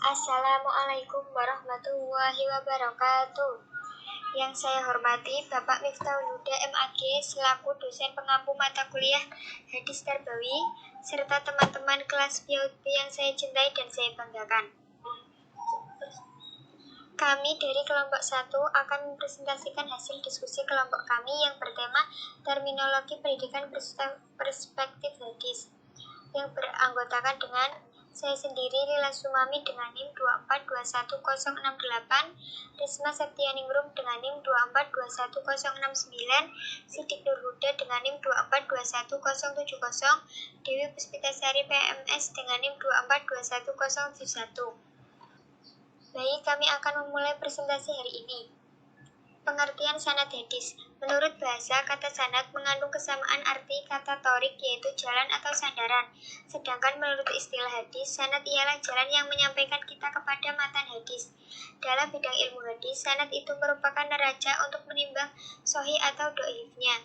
Assalamualaikum warahmatullahi wabarakatuh. Yang saya hormati Bapak Miftahul Huda MAG selaku dosen pengampu mata kuliah Hadis Tarbawi serta teman-teman kelas PIOP yang saya cintai dan saya banggakan. Kami dari kelompok 1 akan mempresentasikan hasil diskusi kelompok kami yang bertema Terminologi Pendidikan Perspektif Hadis yang beranggotakan dengan saya sendiri Lila Sumami dengan NIM 2421068, Risma Septianingrum dengan NIM 2421069, Sidik Nur Huda dengan NIM 2421070, Dewi Puspitasari PMS dengan NIM 2421071. Baik, kami akan memulai presentasi hari ini. Pengertian sanad hadis. Menurut bahasa, kata sanad mengandung kesamaan arti kata torik, yaitu jalan atau sandaran. Sedangkan menurut istilah hadis, sanad ialah jalan yang menyampaikan kita kepada matan hadis. Dalam bidang ilmu hadis, sanad itu merupakan neraca untuk menimbang sahih atau dhaifnya.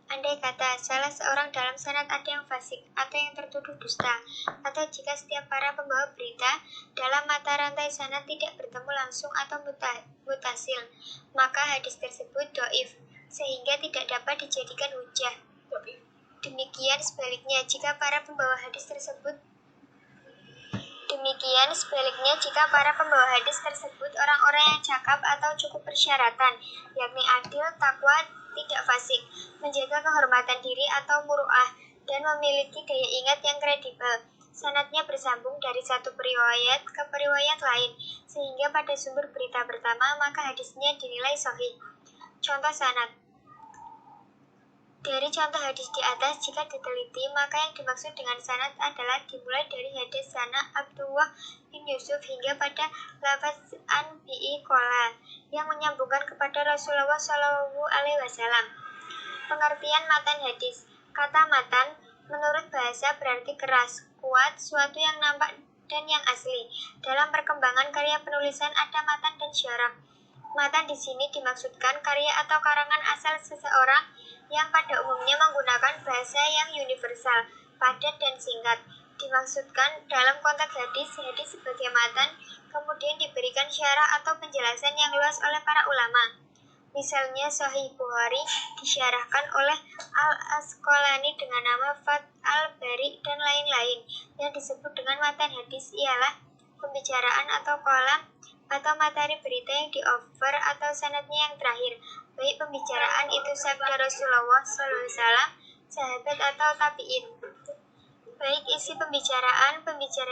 Andai kata salah seorang dalam sanad ada yang fasik atau yang tertuduh dusta, atau jika setiap para pembawa berita dalam mata rantai sanad tidak bertemu langsung atau mutasil, maka hadis tersebut dhaif, sehingga tidak dapat dijadikan hujjah. Demikian sebaliknya jika para pembawa hadis tersebut orang-orang yang cakap atau cukup persyaratan, yakni adil, takwa, tidak fasik, menjaga kehormatan diri atau muru'ah, dan memiliki daya ingat yang kredibel. Sanadnya bersambung dari satu periwayat ke periwayat lain, sehingga pada sumber berita pertama maka hadisnya dinilai sahih. Contoh sanad. Dari contoh hadis di atas, jika diteliti, maka yang dimaksud dengan sanad adalah dimulai dari hadis sana Abdullah bin Yusuf hingga pada lafaz an bi'i qola yang menyambungkan kepada Rasulullah SAW. Pengertian matan hadis. Kata matan menurut bahasa berarti keras, kuat, suatu yang nampak dan yang asli. Dalam perkembangan karya penulisan ada matan dan syarah. Matan di sini dimaksudkan karya atau karangan asal seseorang yang pada umumnya menggunakan bahasa yang universal, padat dan singkat. Dimaksudkan dalam konteks hadis sebagai matan, kemudian diberikan syarah atau penjelasan yang luas oleh para ulama. Misalnya Sahih Bukhari disyarahkan oleh Al-Asqalani dengan nama Fath al-Bari dan lain-lain. Yang disebut dengan matan hadis ialah pembicaraan atau kolam atau materi berita yang di-over atau sanadnya yang terakhir, baik pembicaraan itu sabda Rasulullah SAW, sahabat atau tabi'in. Baik isi pembicaraan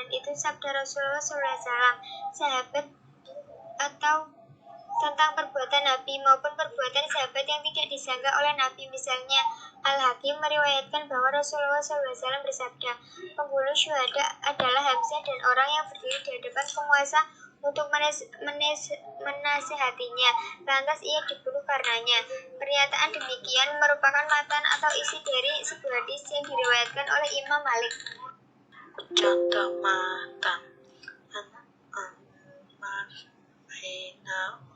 itu sabda Rasulullah SAW, sahabat atau tentang perbuatan Nabi maupun perbuatan sahabat yang tidak disangka oleh Nabi. Misalnya, Al-Hakim meriwayatkan bahwa Rasulullah SAW bersabda, pembunuh syuhada adalah Hamzah dan orang yang berdiri di hadapan penguasa untuk menasihatinya, lantas ia dibunuh karenanya. Pernyataan demikian merupakan matan atau isi dari sebuah hadis yang diriwayatkan oleh Imam Malik. Contoh matan Ammar bin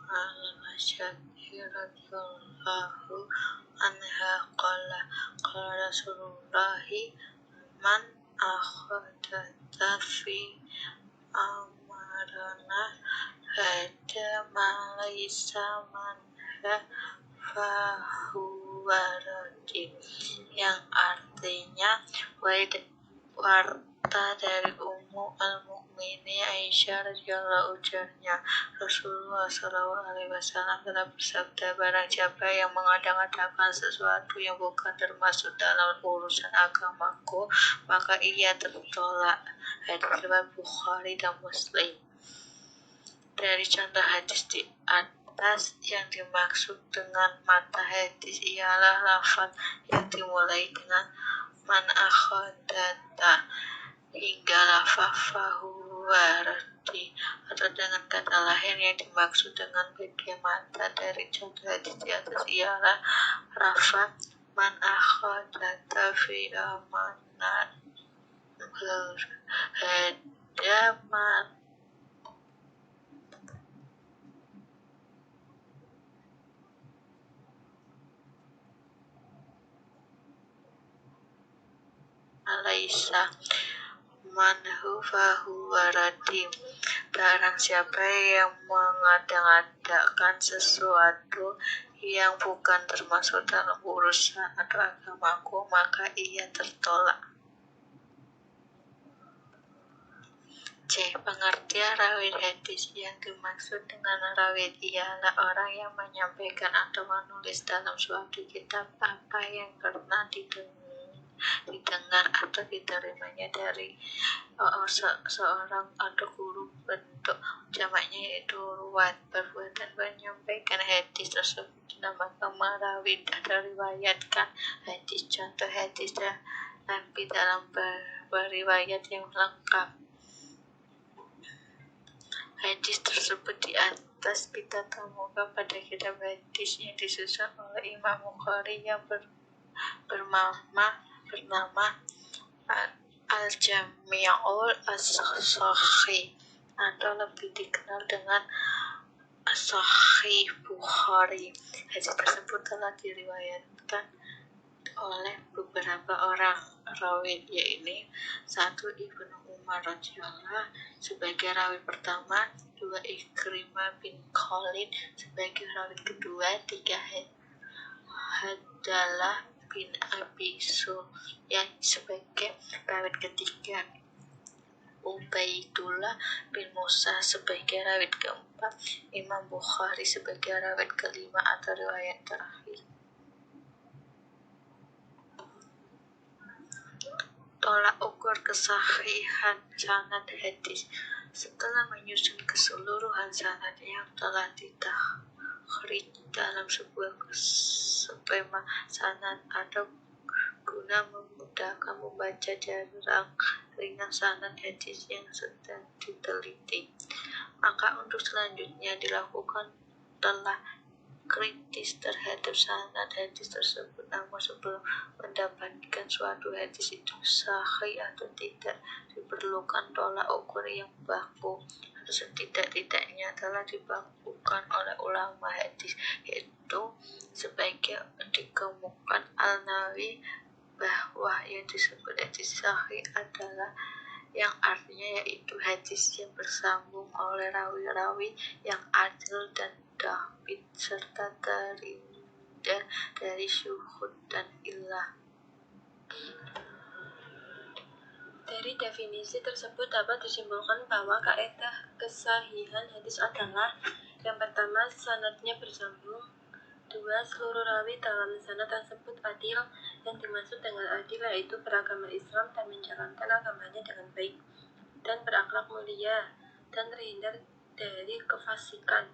al-Asy'ari radhiyallahu anha qala Rasulullah man akhadha fi amarana hada ma laysa manha fahuwa rajim, yang artinya warta dari Ummu al-Mukminin Aisyah radhiyallahu anha, Rasulullah SAW telah bersabda, barang siapa yang mengadakan sesuatu yang bukan termasuk dalam urusan agamaku, maka ia tertolak. Hadis riwayat Bukhari dan Muslim. Dari contoh hadis di atas, yang dimaksud dengan mata hadis ialah lafaz yang dimulai dengan man akhadata hingga lafaz fahuwa rajim, atau dengan kata lain yang dimaksud dengan bagian mata dari contoh hadis di atas ialah lafaz man akhadata fi amanat hadaman Alaisa manhu fahuwa radim. Barang siapa yang mengada-ngadakan sesuatu yang bukan termasuk dalam urusan atau agamaku, maka ia tertolak. C. Pengertian rawit hadis. Yang dimaksud dengan rawit ialah orang yang menyampaikan atau menulis dalam suatu kitab apa yang pernah didengar atau diterimanya dari seorang atau guru. Bentuk jamaknya yaitu ruwat. Perbuatan menyampaikan hadis tersebut dinamakan merawit atau riwayatkan hadis. Contoh hadis Nabi dalam beriwayat yang lengkap. Hadis tersebut di atas kita temukan pada kitab hadis yang disusun oleh Imam Bukhari yang bernama Al-Jami'ul As-Sahih atau lebih dikenal dengan Sahih Bukhari. Hadis tersebut telah diriwayatkan oleh beberapa orang rawi, yaitu 1. Ibnu Umar radhiyallahu sebagai rawi pertama, 2. Ikrimah bin Khalid sebagai rawi kedua, 3. Hadalah bin Abi Sufyan sebagai rawi ketiga, Ubaidullah bin Musa sebagai rawi keempat, Imam Bukhari sebagai rawi kelima atau riwayat terakhir. Tolak ukur kesahihan sanad hadis. Setelah menyusun keseluruhan sanad yang telah ditakhrij dalam sebuah skema sanad atau guna memudahkan membaca ringan sanad hadis yang sedang diteliti, maka untuk selanjutnya dilakukan telah kritis terhadap sanad hadis tersebut. Namun sebelum mendapatkan suatu hadis itu sahih atau tidak, diperlukan tolak ukur yang baku atau setidak-tidaknya telah dibakukan oleh ulama hadis, yaitu sebagai dikemukakan Al-Nawawi bahwa yang disebut hadis sahih adalah yang artinya yaitu hadis yang bersambung oleh rawi-rawi yang adil dan dhabit serta terhindar dari syuhud dan illah. Dari definisi tersebut dapat disimpulkan bahwa kaidah kesahihan hadis adalah: yang pertama, sanadnya bersambung; 2. Seluruh rawi dalam sanad tersebut adil. Yang dimaksud dengan adil yaitu beragama Islam dan menjalankan agamanya dengan baik dan berakhlak mulia dan terhindar dari kefasikan.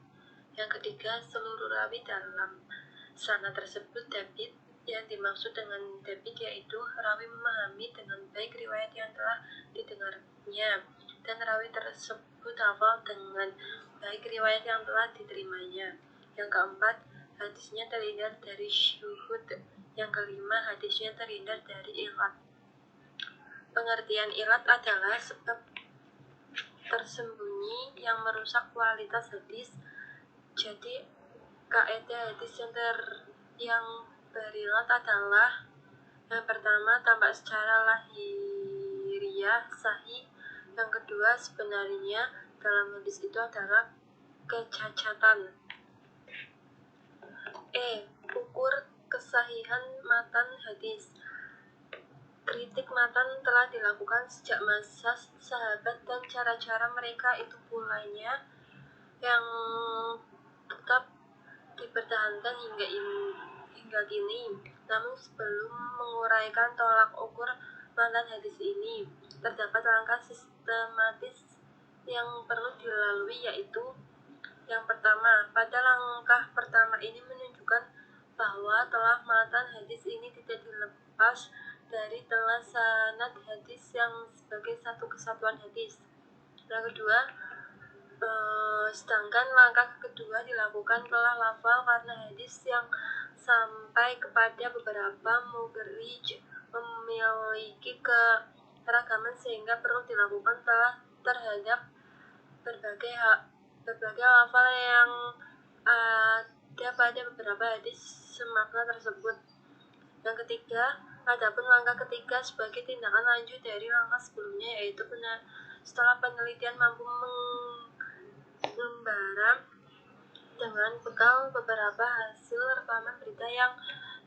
Yang ketiga, seluruh rawi dalam sanad tersebut dhabit. Yang dimaksud dengan dhabit yaitu rawi memahami dengan baik riwayat yang telah didengarnya dan rawi tersebut hafal dengan baik riwayat yang telah diterimanya. Yang keempat, hadisnya terhindar dari syuhud. Yang kelima, hadisnya terhindar dari ilat. Pengertian ilat adalah sebab tersembunyi yang merusak kualitas hadis. Jadi kaidah hadis yang berilat adalah: yang pertama, tampak secara lahiriah sahih; yang kedua, sebenarnya dalam hadis itu adalah kecacatan. Ukur kesahihan matan hadis. Kritik matan telah dilakukan sejak masa sahabat dan cara-cara mereka itu pulanya yang tetap dipertahankan hingga kini. Namun sebelum menguraikan tolak ukur matan hadis ini, terdapat langkah sistematis yang perlu dilalui, yaitu: yang pertama, pada langkah pertama ini menunjukkan bahwa telah matan hadis ini tidak dilepas dari telah sanad hadis yang sebagai satu kesatuan hadis. Yang kedua, sedangkan langkah kedua dilakukan telah lafal karena hadis yang sampai kepada beberapa mukhrij memiliki keragaman sehingga perlu dilakukan telah terhadap berbagai lafal yang ada pada beberapa hadis semakna tersebut. Yang ketiga, adapun langkah ketiga sebagai tindakan lanjut dari langkah sebelumnya, yaitu setelah penelitian mampu Dengan bekal beberapa hasil rekaman berita yang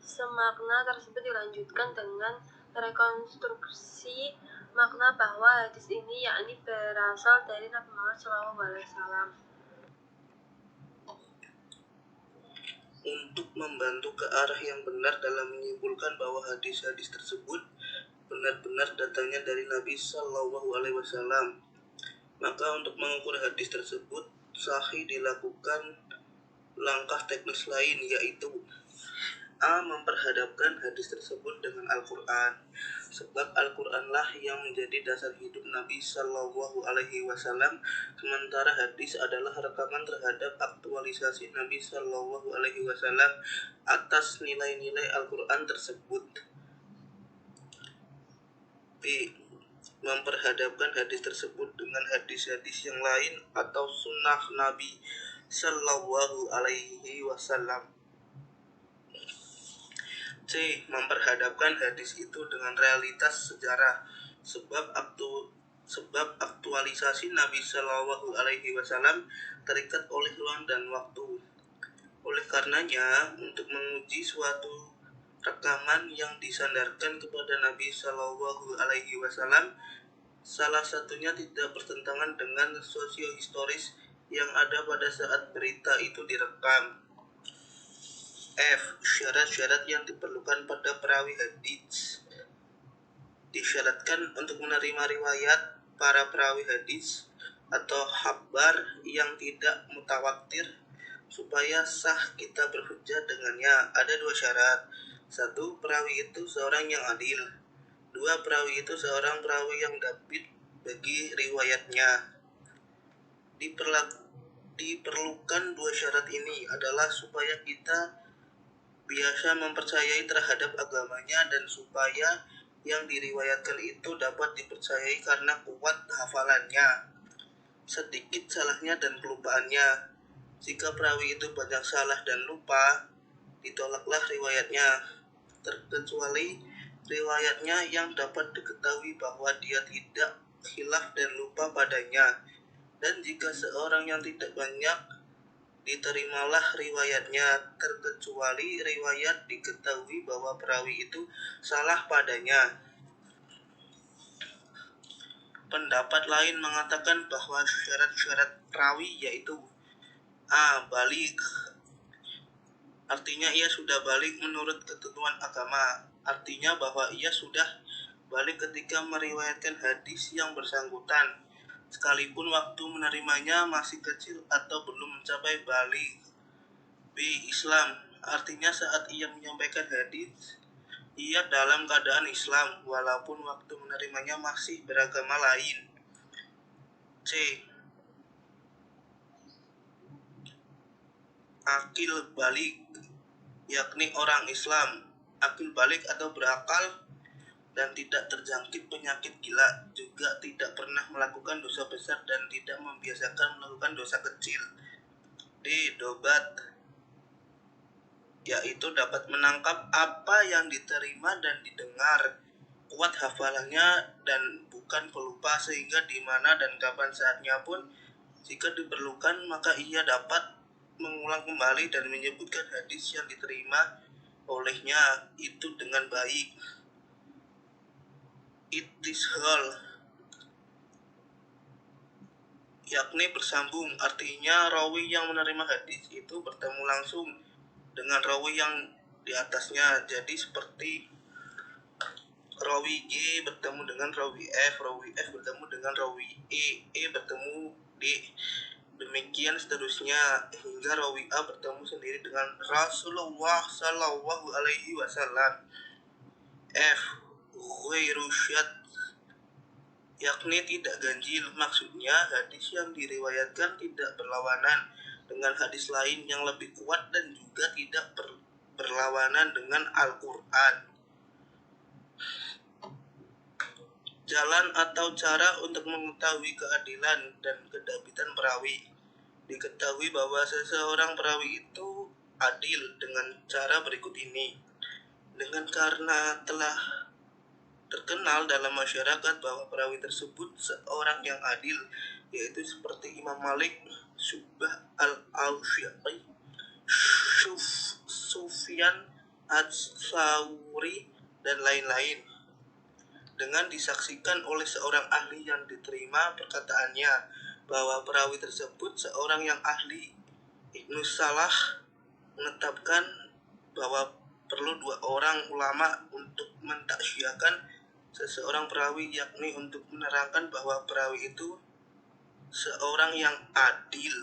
semakna tersebut dilanjutkan dengan rekonstruksi makna bahwa hadis ini yakni berasal dari Nabi Muhammad SAW. Untuk membantu ke arah yang benar dalam menyimpulkan bahwa hadis-hadis tersebut benar-benar datangnya dari Nabi Shallallahu Alaihi Wasallam, maka untuk mengukur hadis tersebut sahih dilakukan langkah teknis lain, yaitu A. Memperhadapkan hadis tersebut dengan Al-Quran, sebab Al-Quranlah yang menjadi dasar hidup Nabi Shallallahu Alaihi Wasallam, sementara hadis adalah rekaman terhadap aktualisasi Nabi Shallallahu Alaihi Wasallam atas nilai-nilai Al-Quran tersebut. B. Memperhadapkan hadis tersebut dengan hadis-hadis yang lain atau sunnah Nabi Shallallahu Alaihi Wasallam. C. Memperhadapkan hadis itu dengan realitas sejarah, sebab aktualisasi Nabi Shallallahu Alaihi Wasallam terikat oleh ruang dan waktu. Oleh karenanya, untuk menguji suatu rekaman yang disandarkan kepada Nabi Shallallahu Alaihi Wasallam, salah satunya tidak bertentangan dengan sosiohistoris yang ada pada saat berita itu direkam. F. Syarat-syarat yang diperlukan pada perawi hadis. Disyaratkan untuk menerima riwayat para perawi hadis atau khabar yang tidak mutawatir supaya sah kita berhujjah dengannya. Ada 2 syarat. 1. Perawi itu seorang yang adil. 2. Perawi itu seorang perawi yang dhabit bagi riwayatnya. Diperlukan 2 syarat ini adalah supaya kita biasa mempercayai terhadap agamanya dan supaya yang diriwayatkan itu dapat dipercayai karena kuat hafalannya, sedikit salahnya dan kelupaannya. Jika perawi itu banyak salah dan lupa, ditolaklah riwayatnya, terkecuali riwayatnya yang dapat diketahui bahwa dia tidak khilaf dan lupa padanya. Dan jika seorang yang tidak banyak, diterimalah riwayatnya, terkecuali riwayat diketahui bahwa perawi itu salah padanya. Pendapat lain mengatakan bahwa syarat-syarat perawi yaitu A. Baligh, artinya ia sudah baligh menurut ketentuan agama, artinya bahwa ia sudah baligh ketika meriwayatkan hadis yang bersangkutan, sekalipun waktu menerimanya masih kecil atau belum mencapai baligh. B. Islam, artinya saat ia menyampaikan hadis, ia dalam keadaan Islam walaupun waktu menerimanya masih beragama lain. C. Akil baligh, yakni orang Islam, akil baligh atau berakal dan tidak terjangkit penyakit gila, juga tidak pernah melakukan dosa besar dan tidak membiasakan melakukan dosa kecil. D. Dobat, yaitu dapat menangkap apa yang diterima dan didengar, kuat hafalannya dan bukan pelupa, sehingga di mana dan kapan saatnya pun jika diperlukan maka ia dapat mengulang kembali dan menyebutkan hadis yang diterima olehnya itu dengan baik. Ittishal, yakni bersambung, artinya rawi yang menerima hadis itu bertemu langsung dengan rawi yang di atasnya. Jadi seperti rawi G bertemu dengan rawi F bertemu dengan rawi E bertemu D, demikian seterusnya hingga rawi A bertemu sendiri dengan Rasulullah Shallallahu Alaihi Wasallam. F. Ghairu syadz, yakni tidak ganjil, maksudnya hadis yang diriwayatkan tidak berlawanan dengan hadis lain yang lebih kuat dan juga tidak berlawanan dengan Al-Quran. Jalan atau cara untuk mengetahui keadilan dan kedabitan perawi. Diketahui bahwa seseorang perawi itu adil dengan cara berikut ini. Dengan karena telah terkenal dalam masyarakat bahwa perawi tersebut seorang yang adil, yaitu seperti Imam Malik, Syu'bah, al-Auza'i, Sufyan ats-Tsauri, dan lain-lain, dengan disaksikan oleh seorang ahli yang diterima perkataannya bahwa perawi tersebut seorang yang ahli. Ibnu Salah menetapkan bahwa perlu 2 orang ulama untuk mentaksyiahkan seseorang perawi, yakni untuk menerangkan bahwa perawi itu seorang yang adil